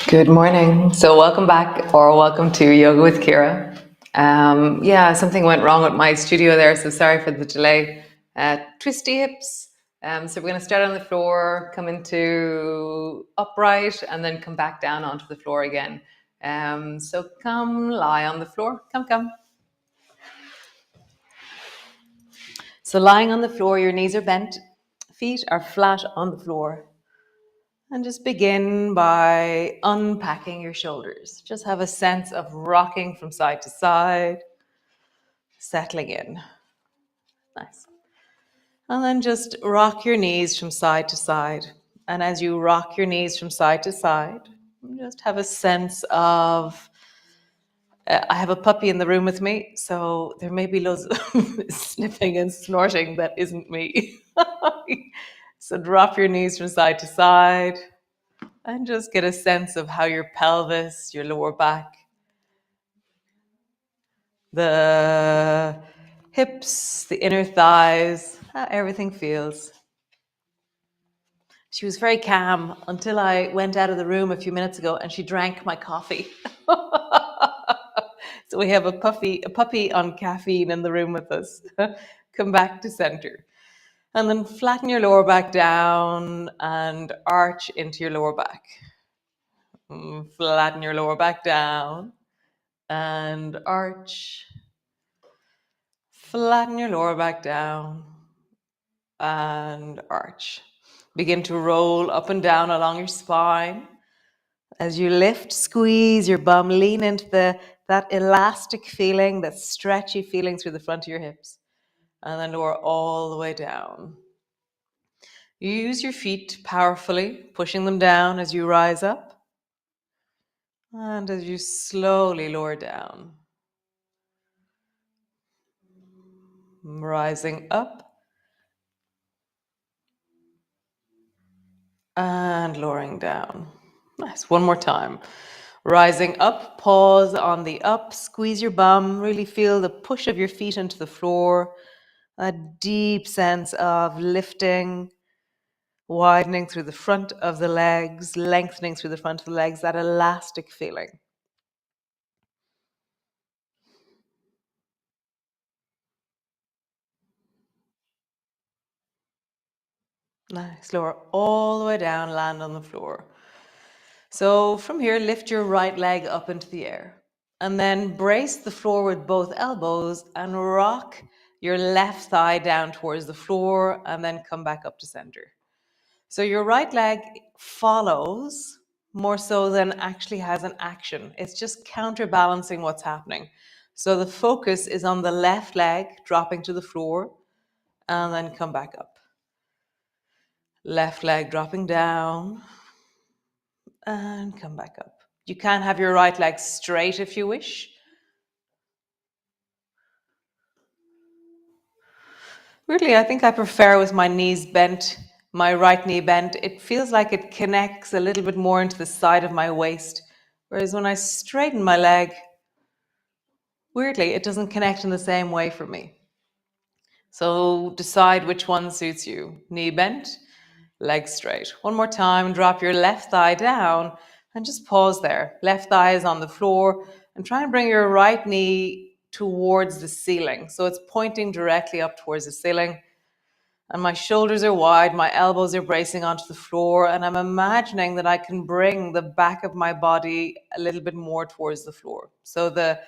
Good morning. So, welcome back or welcome to Yoga with Ciara. Something went wrong with my studio there, so sorry for the delay. Twisty Hips. So, we're going to start on the floor, come into upright, and then come back down onto the floor again. So, come lie on the floor. Come. So, lying on the floor, your knees are bent, feet are flat on the floor. And just begin by unpacking your shoulders. Just have a sense of rocking from side to side, settling in. Nice. And then just rock your knees from side to side. And as you rock your knees from side to side, just have a sense of, I have a puppy in the room with me, so there may be loads of sniffing and snorting that isn't me. So drop your knees from side to side. And just get a sense of how your pelvis, your lower back, the hips, the inner thighs, how everything feels. She was very calm until I went out of the room a few minutes ago and she drank my coffee. So we have a puppy on caffeine in the room with us. Come back to center. And then flatten your lower back down and arch into your lower back. Flatten your lower back down and arch. Flatten your lower back down and arch. Begin to roll up and down along your spine. As you lift, squeeze your bum, lean into that elastic feeling, that stretchy feeling through the front of your hips. And then lower all the way down. You use your feet powerfully, pushing them down as you rise up. And as you slowly lower down. Rising up. And lowering down. Nice. One more time. Rising up, pause on the up, squeeze your bum, really feel the push of your feet into the floor, a deep sense of lifting, widening through the front of the legs, lengthening through the front of the legs, that elastic feeling. Nice. Lower all the way down, land on the floor. So from here, lift your right leg up into the air. And then brace the floor with both elbows and rock your left thigh down towards the floor and then come back up to center. So your right leg follows more so than actually has an action. It's just counterbalancing what's happening. So the focus is on the left leg dropping to the floor and then come back up. Left leg dropping down and come back up. You can have your right leg straight if you wish. Really, I think I prefer with my knees bent, my right knee bent. It feels like it connects a little bit more into the side of my waist. Whereas when I straighten my leg, weirdly, it doesn't connect in the same way for me. So decide which one suits you. Knee bent, leg straight. One more time, drop your left thigh down and just pause there. Left thigh is on the floor and try and bring your right knee towards the ceiling. So it's pointing directly up towards the ceiling. And my shoulders are wide, my elbows are bracing onto the floor, and I'm imagining that I can bring the back of my body a little bit more towards the floor. So the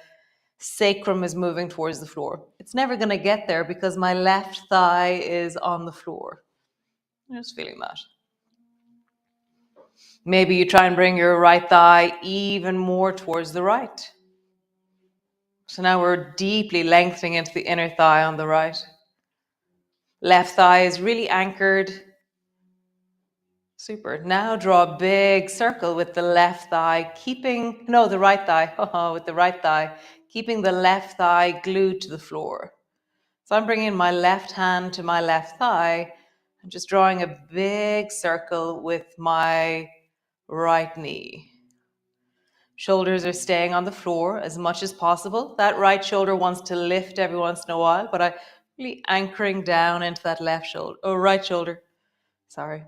sacrum is moving towards the floor. It's never going to get there because my left thigh is on the floor. I'm just feeling that. Maybe you try and bring your right thigh even more towards the right. So now we're deeply lengthening into the inner thigh on the right. Left thigh is really anchored. Super. Now draw a big circle with the left thigh, the right thigh, with the right thigh, keeping the left thigh glued to the floor. So I'm bringing my left hand to my left thigh and just drawing a big circle with my right knee. Shoulders are staying on the floor as much as possible. That right shoulder wants to lift every once in a while, but I'm really anchoring down into that right shoulder. Sorry.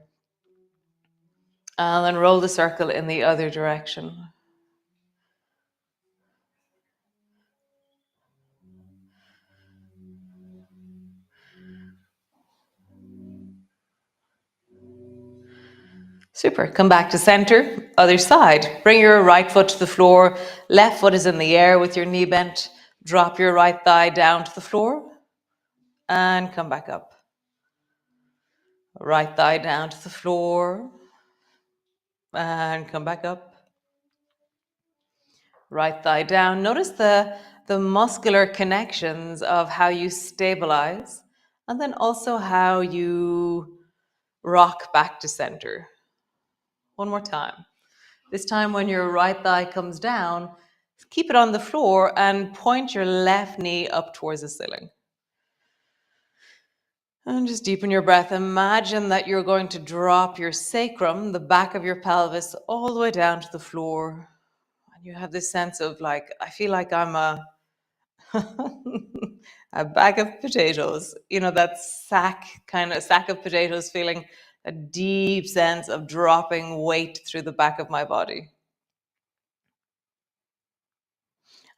And then roll the circle in the other direction. Super. Come back to center. Other side. Bring your right foot to the floor. Left foot is in the air with your knee bent. Drop your right thigh down to the floor and come back up. Right thigh down to the floor and come back up. Right thigh down. Notice the muscular connections of how you stabilize and then also how you rock back to center. One more time. This time when your right thigh comes down, keep it on the floor and point your left knee up towards the ceiling. And just deepen your breath. Imagine that you're going to drop your sacrum, the back of your pelvis, all the way down to the floor. And you have this sense of like, I feel like I'm a a bag of potatoes. You know, that sack of potatoes feeling, a deep sense of dropping weight through the back of my body.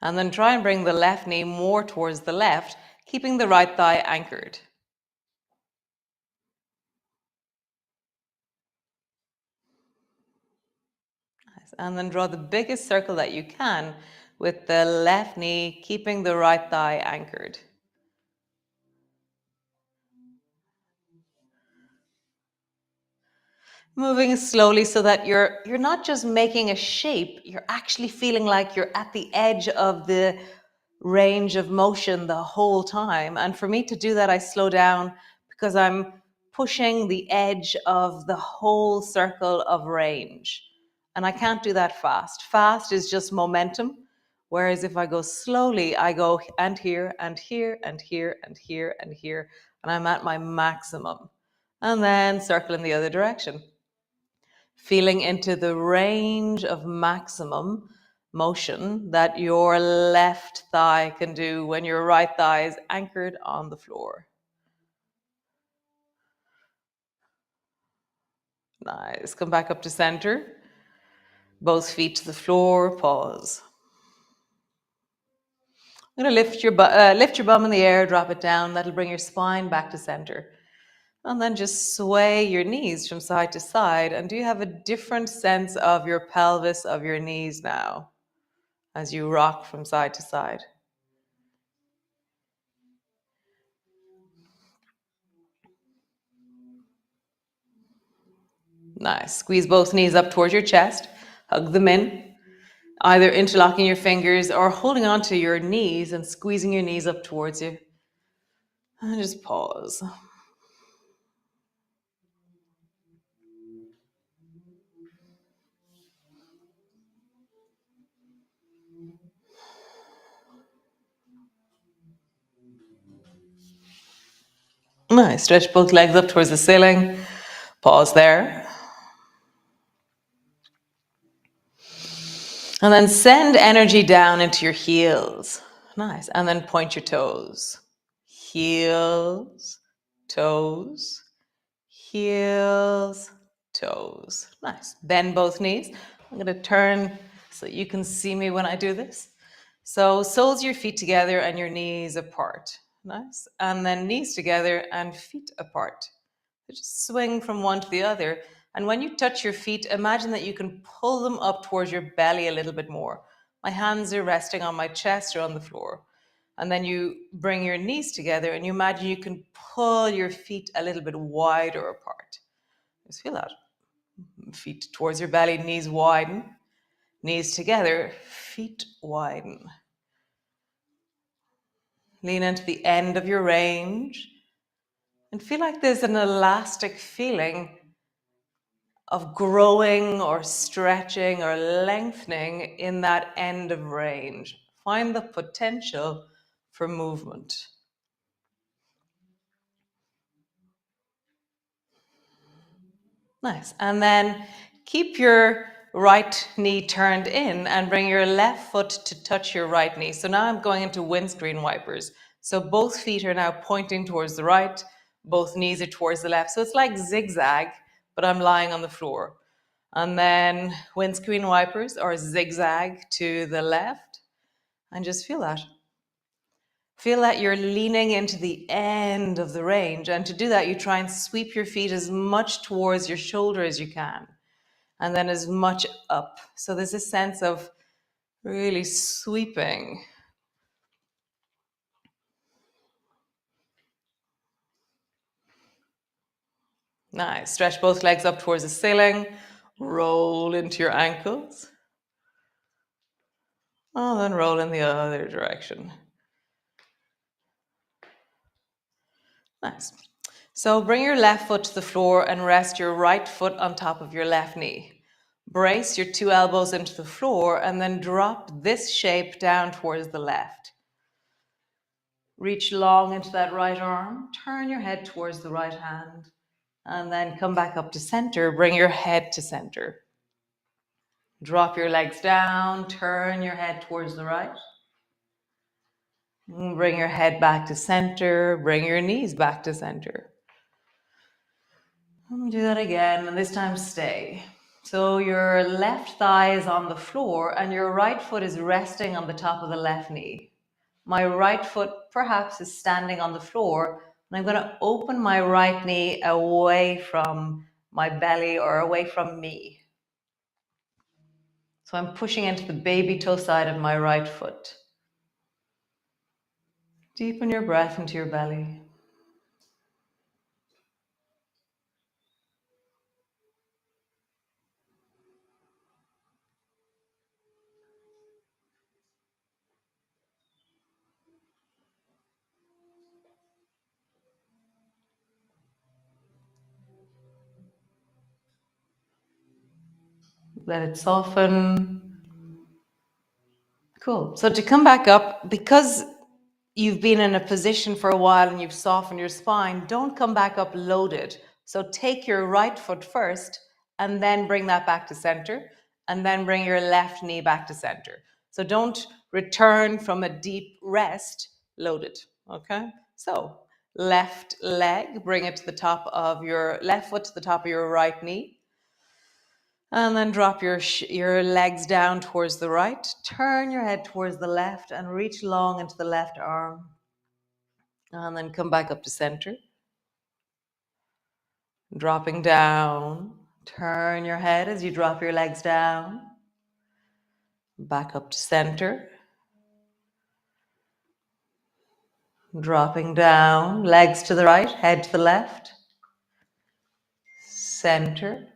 And then try and bring the left knee more towards the left, keeping the right thigh anchored. And then draw the biggest circle that you can with the left knee, keeping the right thigh anchored. Moving slowly so that you're not just making a shape, you're actually feeling like you're at the edge of the range of motion the whole time. And for me to do that, I slow down because I'm pushing the edge of the whole circle of range. And I can't do that fast. Fast is just momentum. Whereas if I go slowly, I go and here and here and here and here and here, and I'm at my maximum. And then circle in the other direction, feeling into the range of maximum motion that your left thigh can do when your right thigh is anchored on the floor. Nice. Come back up to center. Both feet to the floor. Pause. I'm going to lift your bum in the air, drop it down. That'll bring your spine back to center. And then just sway your knees from side to side. And do you have a different sense of your pelvis, of your knees now, as you rock from side to side? Nice. Squeeze both knees up towards your chest. Hug them in, either interlocking your fingers or holding onto your knees and squeezing your knees up towards you. And just pause. Nice. Stretch both legs up towards the ceiling. Pause there. And then send energy down into your heels. Nice. And then point your toes. Heels, toes, heels, toes. Nice. Bend both knees. I'm going to turn so you can see me when I do this. So soles of your feet together and your knees apart. Nice. And then knees together and feet apart. So just swing from one to the other. And when you touch your feet, imagine that you can pull them up towards your belly a little bit more. My hands are resting on my chest or on the floor. And then you bring your knees together and you imagine you can pull your feet a little bit wider apart. Just feel that. Feet towards your belly, knees widen. Knees together, feet widen. Lean into the end of your range and feel like there's an elastic feeling of growing or stretching or lengthening in that end of range. Find the potential for movement. Nice. And then keep your right knee turned in and bring your left foot to touch your right knee. So now I'm going into windscreen wipers. So both feet are now pointing towards the right, both knees are towards the left. So it's like zigzag, but I'm lying on the floor. And then windscreen wipers or zigzag to the left. And just feel that. Feel that you're leaning into the end of the range. And to do that, you try and sweep your feet as much towards your shoulder as you can. And then as much up. So there's a sense of really sweeping. Nice. Stretch both legs up towards the ceiling. Roll into your ankles. And then roll in the other direction. Nice. So bring your left foot to the floor and rest your right foot on top of your left knee. Brace your two elbows into the floor and then drop this shape down towards the left. Reach long into that right arm. Turn your head towards the right hand. And then come back up to center. Bring your head to center. Drop your legs down. Turn your head towards the right. Bring your head back to center. Bring your knees back to center. Do that again, and this time stay. So your left thigh is on the floor and your right foot is resting on the top of the left knee. My right foot perhaps is standing on the floor, and I'm going to open my right knee away from my belly or away from me. So I'm pushing into the baby toe side of my right foot. Deepen your breath into your belly. Let it soften. Cool. So to come back up, because you've been in a position for a while and you've softened your spine, don't come back up loaded. So take your right foot first and then bring that back to center, and then bring your left knee back to center. So don't return from a deep rest loaded. Okay. So left leg, bring it to the top of your left foot to the top of your right knee. And then drop your legs down towards the right. Turn your head towards the left and reach long into the left arm. And then come back up to center. Dropping down. Turn your head as you drop your legs down. Back up to center. Dropping down. Legs to the right, head to the left. Center.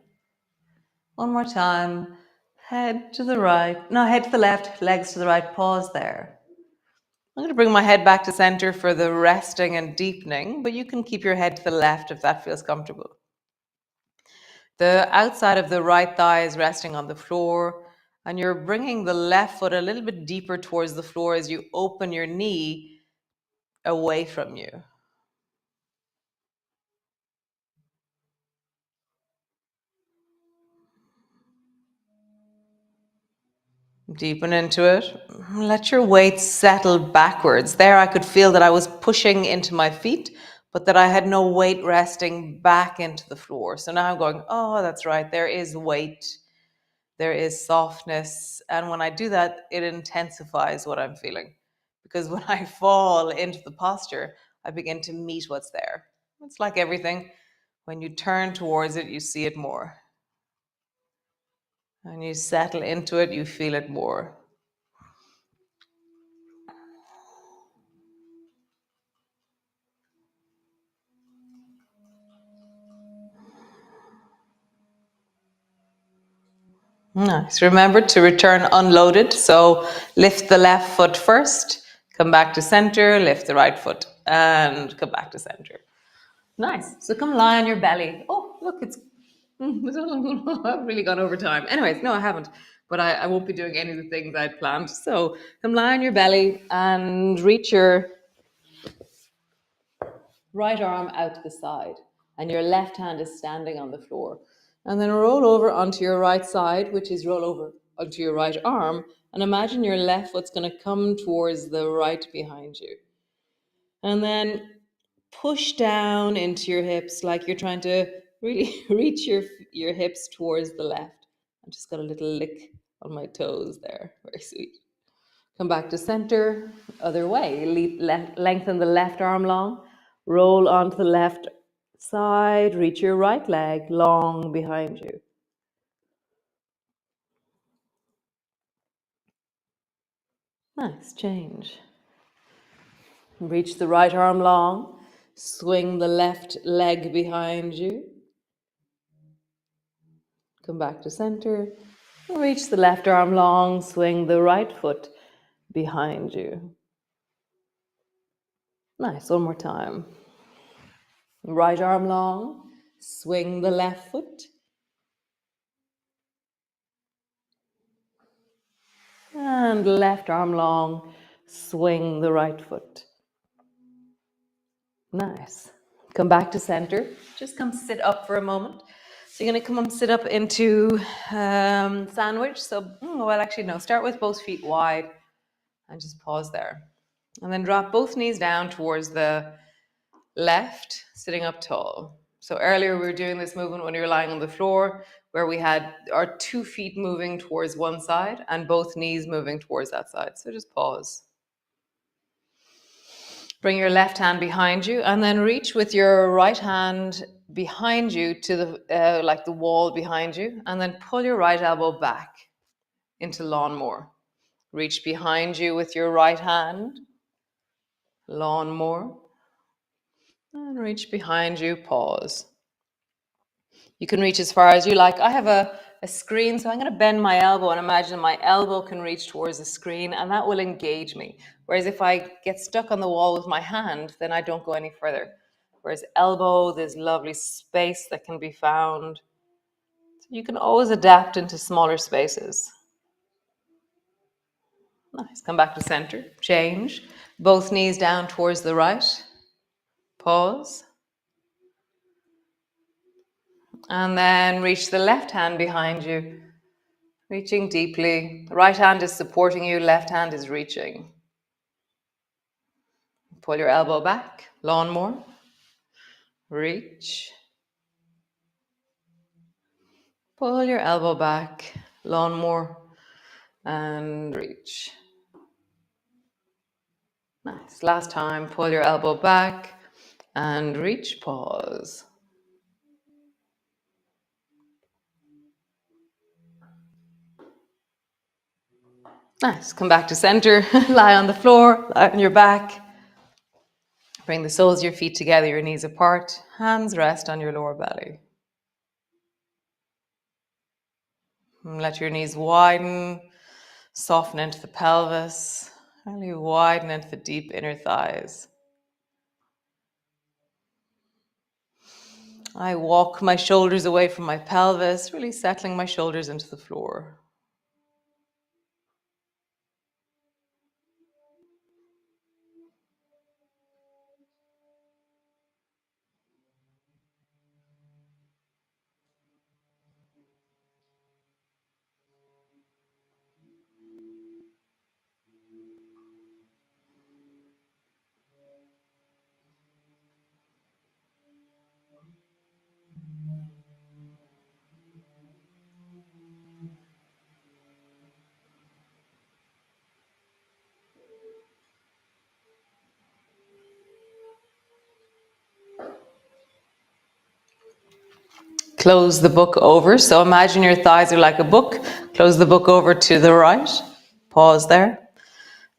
One more time. Head to the right. No, head to the left, legs to the right. Pause there. I'm going to bring my head back to center for the resting and deepening, but you can keep your head to the left if that feels comfortable. The outside of the right thigh is resting on the floor, and you're bringing the left foot a little bit deeper towards the floor as you open your knee away from you. Deepen into it. Let your weight settle backwards. There, I could feel that I was pushing into my feet, but that I had no weight resting back into the floor. So now I'm going, oh, that's right. There is weight. There is softness. And when I do that, it intensifies what I'm feeling. Because when I fall into the posture, I begin to meet what's there. It's like everything. When you turn towards it, you see it more. And you settle into it, you feel it more. Nice. Remember to return unloaded. So lift the left foot first, come back to center, lift the right foot, and come back to center. Nice. So come lie on your belly. Oh, look, I've really gone over time. Anyways, no, I haven't. But I won't be doing any of the things I'd planned. So come lie on your belly and reach your right arm out to the side. And your left hand is standing on the floor. And then roll over onto your right side, which is roll over onto your right arm. And imagine your left foot's going to come towards the right behind you. And then push down into your hips like you're trying to really reach your hips towards the left. I just got a little lick on my toes there. Very sweet. Come back to center, other way. Lengthen the left arm long. Roll onto the left side. Reach your right leg long behind you. Nice, change. Reach the right arm long. Swing the left leg behind you. Come back to center. Reach the left arm long. Swing the right foot behind you. Nice, one more time. Right arm long. Swing the left foot. And left arm long. Swing the right foot. Nice. Come back to center. Just come sit up for a moment. So you're going to come and sit up into sandwich. So, well, actually, no. Start with both feet wide and just pause there. And then drop both knees down towards the left, sitting up tall. So earlier we were doing this movement when you were lying on the floor, where we had our 2 feet moving towards one side and both knees moving towards that side. So just pause. Bring your left hand behind you and then reach with your right hand behind you to the like the wall behind you, and then pull your right elbow back into lawnmower. Reach behind you with your right hand, lawnmower, and reach behind you, pause. You can reach as far as you like. I have a screen, so I'm going to bend my elbow and imagine my elbow can reach towards the screen, and that will engage me. Whereas if I get stuck on the wall with my hand, then I don't go any further. Whereas elbow, there's lovely space that can be found. So you can always adapt into smaller spaces. Nice. Come back to center. Change. Both knees down towards the right. Pause. And then reach the left hand behind you. Reaching deeply. Right hand is supporting you, left hand is reaching. Pull your elbow back, lawnmower. Reach. Pull your elbow back, lawnmower, and reach. Nice. Last time, pull your elbow back and reach, pause. Nice. Come back to center, lie on the floor, lie on your back. Bring the soles of your feet together, your knees apart, hands rest on your lower belly. And let your knees widen, soften into the pelvis, really widen into the deep inner thighs. I walk my shoulders away from my pelvis, really settling my shoulders into the floor. Close the book over. So imagine your thighs are like a book. Close the book over to the right. Pause there.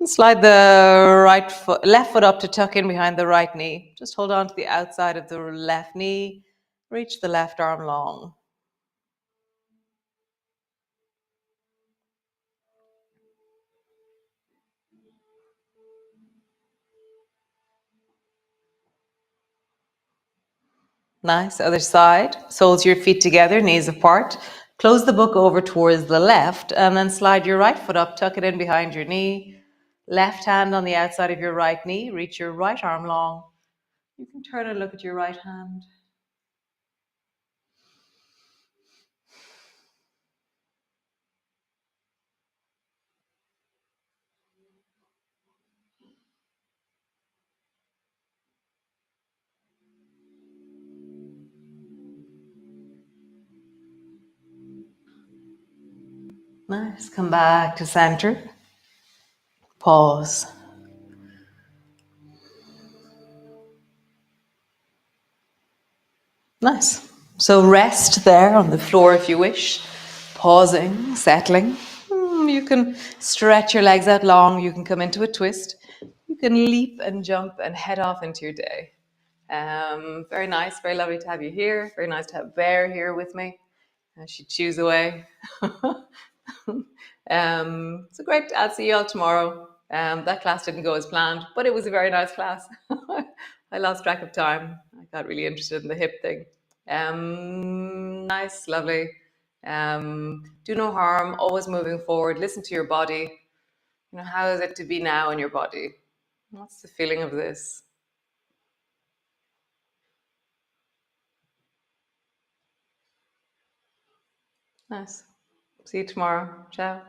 And slide the left foot up to tuck in behind the right knee. Just hold on to the outside of the left knee. Reach the left arm long. Nice. Other side. Soles of your feet together, knees apart. Close the book over towards the left and then slide your right foot up, tuck it in behind your knee. Left hand on the outside of your right knee. Reach your right arm long. You can turn and look at your right hand. Nice. Come back to center. Pause. Nice. So rest there on the floor if you wish. Pausing, settling. You can stretch your legs out long. You can come into a twist. You can leap and jump and head off into your day. Very nice. Very lovely to have you here. Very nice to have Bear here with me. She chews away. So great. I'll see you all tomorrow. That class didn't go as planned, but it was a very nice class. I lost track of time. I got really interested in the hip thing. Nice, lovely. Do no harm. Always moving forward. Listen to your body. You know, how is it to be now in your body? What's the feeling of this? Nice. See you tomorrow. Ciao.